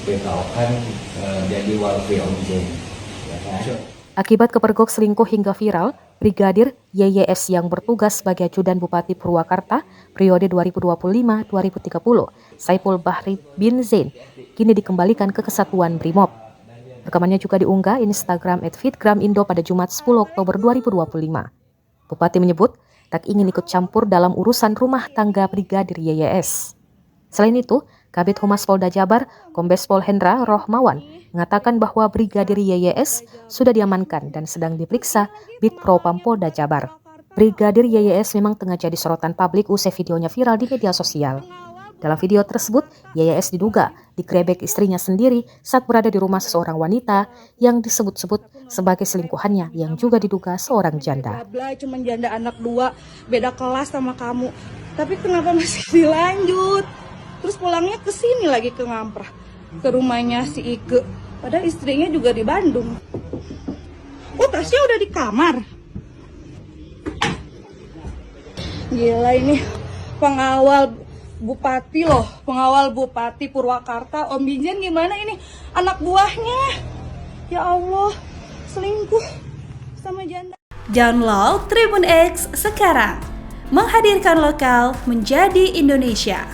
Bekal kan jadi walfi onjen, ya kan? Akibat kepergok selingkuh hingga viral, Brigadir YYS yang bertugas sebagai ajudan Bupati Purwakarta periode 2025-2030, Saipul Bahri bin Zain, kini dikembalikan ke Kesatuan Brimob. Rekamannya juga diunggah Instagram @fitgramindo pada Jumat 10 Oktober 2025. Bupati menyebut tak ingin ikut campur dalam urusan rumah tangga Brigadir YYS. Selain itu, Kabid Humas Polda Jabar, Kombes Pol Hendra Rohmawan, mengatakan bahwa Brigadir YYS sudah diamankan dan sedang diperiksa Bid Propam Polda Jabar. Brigadir YYS memang tengah jadi sorotan publik usai videonya viral di media sosial. Dalam video tersebut, YYS diduga digrebek istrinya sendiri saat berada di rumah seseorang wanita yang disebut-sebut sebagai selingkuhannya yang juga diduga seorang janda. Cuman janda anak 2, beda kelas sama kamu. Tapi kenapa masih dilanjut? Terus pulangnya ke sini lagi ke Ngamprah, ke rumahnya si Ike. Padahal istrinya juga di Bandung. Oh, Tasya udah di kamar. Gila ini pengawal Bupati loh, pengawal Bupati Purwakarta. Om Bijen gimana ini anak buahnya? Ya Allah, selingkuh sama janda. Download Tribun X sekarang, menghadirkan lokal menjadi Indonesia.